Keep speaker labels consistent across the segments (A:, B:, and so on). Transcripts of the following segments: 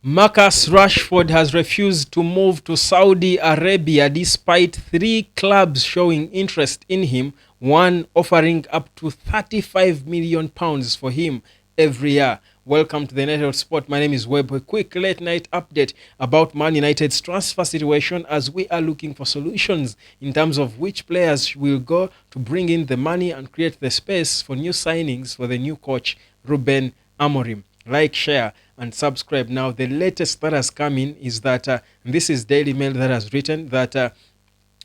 A: Marcus Rashford has refused to move to Saudi Arabia despite 3 clubs showing interest in him, one offering up to £35 million for him every year. Welcome to the United Sport. My name is Webb. A quick late night update about Man United's transfer situation as we are looking for solutions in terms of which players will go to bring in the money and create the space for new signings for the new coach, Ruben Amorim. Like, share, and subscribe. Now, the latest that has come in is that this is Daily Mail that has written that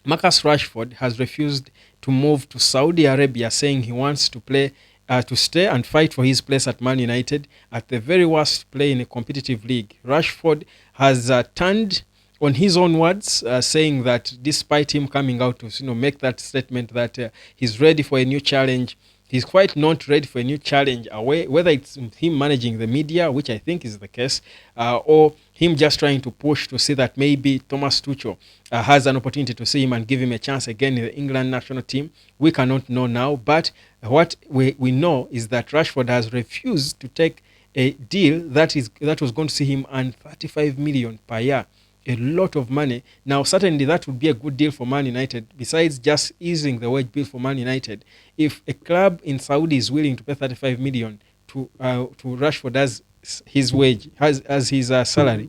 A: Marcus Rashford has refused to move to Saudi Arabia, saying he wants to to stay and fight for his place at Man United, at the very worst play in a competitive league. Rashford has turned on his own words, saying that despite him coming out to make that statement that he's ready for a new challenge, he's quite not ready for a new challenge away, whether it's him managing the media, which I think is the case, or him just trying to push to see that maybe Thomas Tuchel has an opportunity to see him and give him a chance again in the England national team. We cannot know now, but what we know is that Rashford has refused to take a deal that was going to see him earn 35 million per year, a lot of money. Now, certainly that would be a good deal for Man United, besides just easing the wage bill for Man United. If a club in Saudi is willing to pay 35 million to Rashford as his wage, as his salary,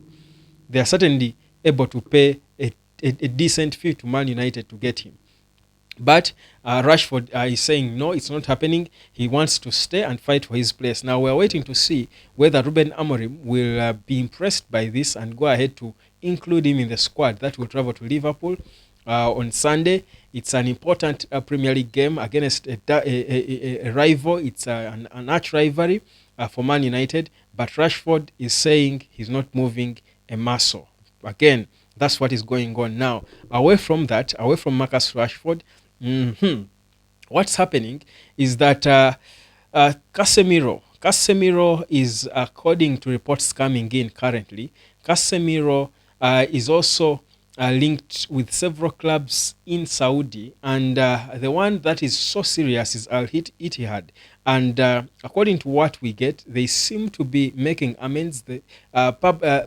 A: they are certainly able to pay a decent fee to Man United to get him. But Rashford is saying, no, it's not happening. He wants to stay and fight for his place. Now, we're waiting to see whether Ruben Amorim will be impressed by this and go ahead to include him in the squad that will travel to Liverpool on Sunday. It's an important Premier League game against a rival. It's an arch rivalry for Man United. But Rashford is saying he's not moving a muscle. Again, that's what is going on now. Away from that, away from Marcus Rashford, what's happening is that Casemiro is, according to reports coming in currently, Casemiro is also linked with several clubs in Saudi, and the one that is so serious is Al Ittihad. And according to what we get, they seem to be making amends. The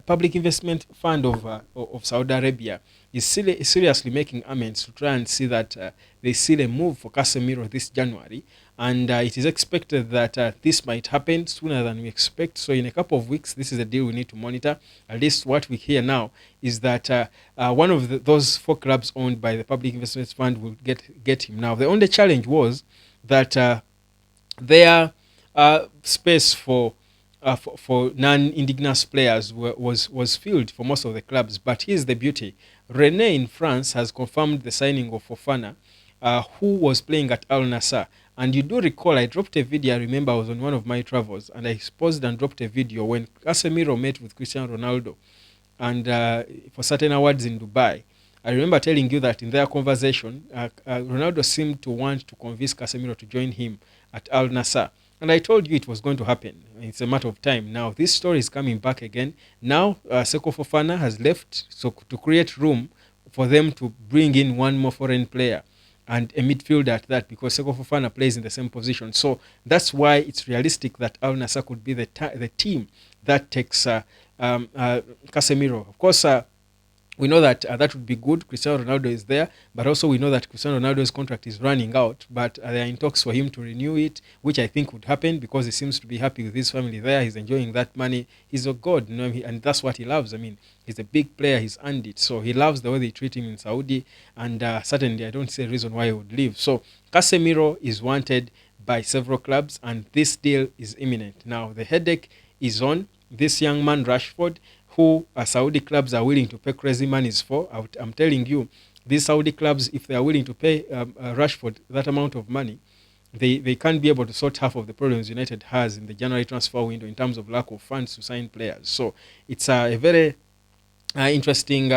A: Public Investment Fund of Saudi Arabia is seriously making amends to try and see that they seal a move for Casemiro this January. And it is expected that this might happen sooner than we expect. So in a couple of weeks, this is a deal we need to monitor. At least what we hear now is that one of those 4 clubs owned by the Public Investment Fund will get him. Now, the only challenge was that their space for non-indigenous players was filled for most of the clubs. But here's the beauty. Rennes in France has confirmed the signing of Fofana, who was playing at Al Nassr. And you do recall, I dropped a video, I remember I was on one of my travels, and I paused and dropped a video when Casemiro met with Cristiano Ronaldo and for certain awards in Dubai. I remember telling you that in their conversation, Ronaldo seemed to want to convince Casemiro to join him at Al Nassr. And I told you it was going to happen. It's a matter of time. Now, this story is coming back again. Now, Seko Fofana has left, so to create room for them to bring in one more foreign player and a midfielder at that, because Seko Fofana plays in the same position. So that's why it's realistic that Al Nassr could be the team that takes Casemiro. Of course, we know that that would be good. Cristiano Ronaldo is there, but also we know that Cristiano Ronaldo's contract is running out, but they are in talks for him to renew it, which I think would happen because he seems to be happy with his family there. He's enjoying that money. He's a god, and that's what he loves. I mean, he's a big player. He's earned it. So he loves the way they treat him in Saudi, and certainly I don't see a reason why he would leave. So Casemiro is wanted by several clubs, and this deal is imminent. Now, the headache is on this young man, Rashford, who Saudi clubs are willing to pay crazy monies for. I'm telling you, these Saudi clubs, if they are willing to pay Rashford that amount of money, they can't be able to sort half of the problems United has in the January transfer window in terms of lack of funds to sign players. So it's a very interesting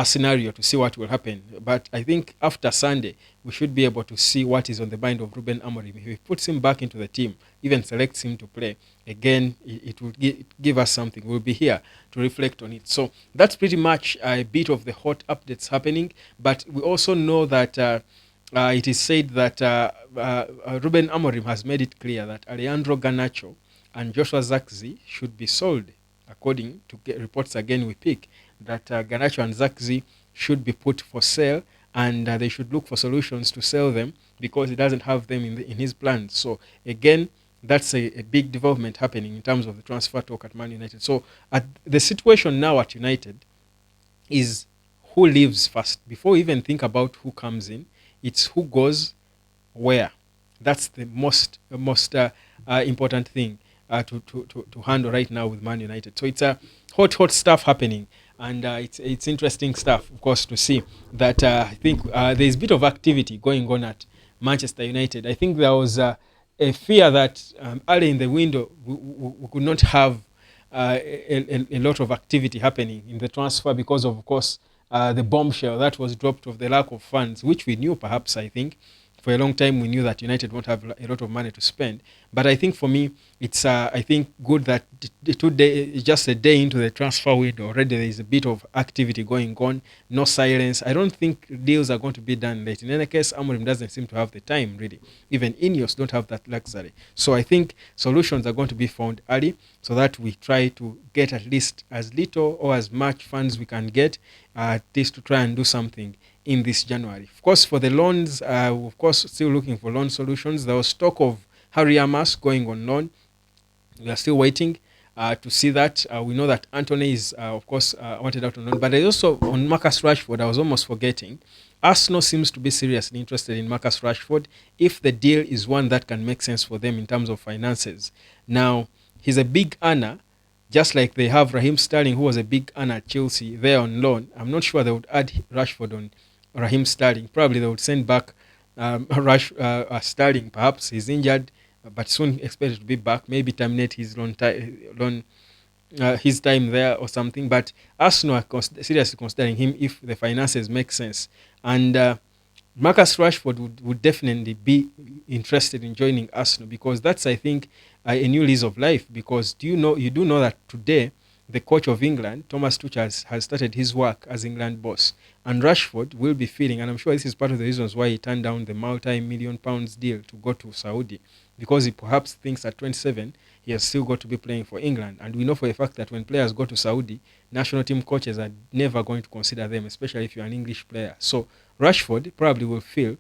A: scenario to see what will happen. But I think after Sunday, we should be able to see what is on the mind of Ruben Amorim. If he puts him back into the team, even selects him to play, again, it will give us something. We'll be here to reflect on it. So that's pretty much a bit of the hot updates happening. But we also know that it is said that Ruben Amorim has made it clear that Alejandro Garnacho and Joshua Zirkzee should be sold according to reports again we pick, that Garnacho and Zakzi should be put for sale, and they should look for solutions to sell them because he doesn't have them in his plans. So again, that's a big development happening in terms of the transfer talk at Man United. So at the situation now at United is who leaves first. Before we even think about who comes in, it's who goes where. That's the most important thing to handle right now with Man United. So it's a hot stuff happening, and it's interesting stuff, of course, to see that I think there's a bit of activity going on at Manchester United. I think there was a fear that early in the window we could not have a lot of activity happening in the transfer because of course, the bombshell that was dropped of the lack of funds, which we knew perhaps, I think, for a long time we knew that United won't have a lot of money to spend. But I think for me, it's I think good that today, just a day into the transfer window, already there is a bit of activity going on. No silence. I don't think deals are going to be done late. In any case, Amorim doesn't seem to have the time really. Even Ineos don't have that luxury. So I think solutions are going to be found early, so that we try to get at least as little or as much funds we can get, at least to try and do something in this January. Of course, for the loans, of course, still looking for loan solutions. There was talk of Harry Amas going on loan. We are still waiting to see that. We know that Anthony is, of course, wanted out on loan. But there's also on Marcus Rashford, I was almost forgetting. Arsenal seems to be seriously interested in Marcus Rashford if the deal is one that can make sense for them in terms of finances. Now, he's a big earner, just like they have Raheem Sterling, who was a big earner at Chelsea, there on loan. I'm not sure they would add Rashford on Raheem Sterling. Probably they would send back Sterling. Perhaps he's injured, but soon expected to be back. Maybe terminate his his time there or something. But Arsenal are seriously considering him if the finances make sense. And Marcus Rashford would definitely be interested in joining Arsenal, because that's, I think, a new lease of life. Because you do know that today the coach of England, Thomas Tuchel, has started his work as England boss, and Rashford will be feeling, and I'm sure this is part of the reasons why he turned down the multi-million pounds deal to go to Saudi, because he perhaps thinks at 27 he has still got to be playing for England. And we know for a fact that when players go to Saudi, national team coaches are never going to consider them, especially if you're an English player. So Rashford probably will feel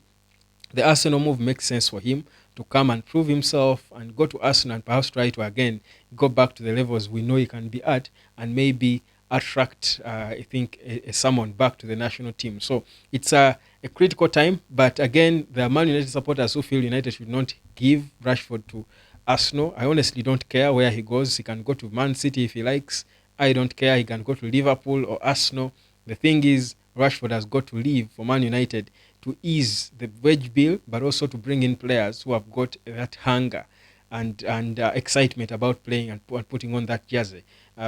A: the Arsenal move makes sense for him to come and prove himself and go to Arsenal and perhaps try to again go back to the levels we know he can be at, and maybe attract, I think, a someone back to the national team. So it's a critical time. But again, the Man United supporters who feel United should not give Rashford to Arsenal, I honestly don't care where he goes. He can go to Man City if he likes. I don't care. He can go to Liverpool or Arsenal. The thing is, Rashford has got to leave for Man United to ease the wage bill, but also to bring in players who have got that hunger and excitement about playing and putting on that jersey.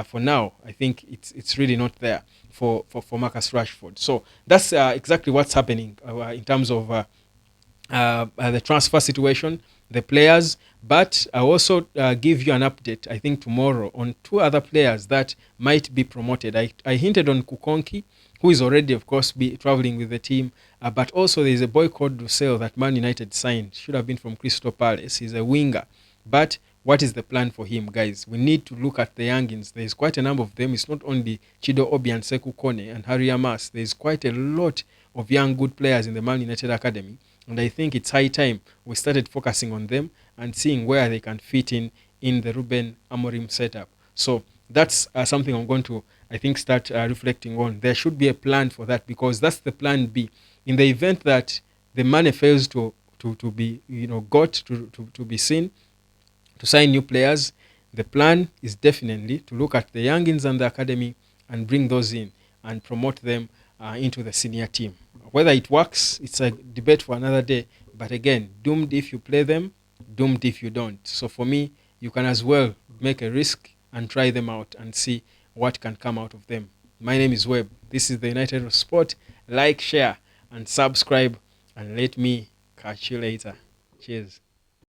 A: For now, I think it's really not there for Marcus Rashford. So that's exactly what's happening in terms of the transfer situation, the players. But I'll also give you an update, I think, tomorrow on two other players that might be promoted. I hinted on Kukonki, who is already, of course, be traveling with the team. But also there is a boy called Russell that Man United signed. Should have been from Crystal Palace. He's a winger. But what is the plan for him, guys? We need to look at the youngins. There's quite a number of them. It's not only Chido Obi and Sekou Kone and Harry Amas. There's quite a lot of young good players in the Man United Academy. And I think it's high time we started focusing on them and seeing where they can fit in the Ruben Amorim setup. So that's something I'm going to, I think, start reflecting on. There should be a plan for that, because that's the plan B. In the event that the money fails to be, got to be seen, to sign new players, the plan is definitely to look at the youngins and the academy and bring those in and promote them into the senior team. Whether it works, it's a debate for another day. But again, doomed if you play them, doomed if you don't. So for me, you can as well make a risk and try them out and see what can come out of them. My name is Webb. This is the United of Sport. Like, share, and subscribe, and let me catch you later. Cheers.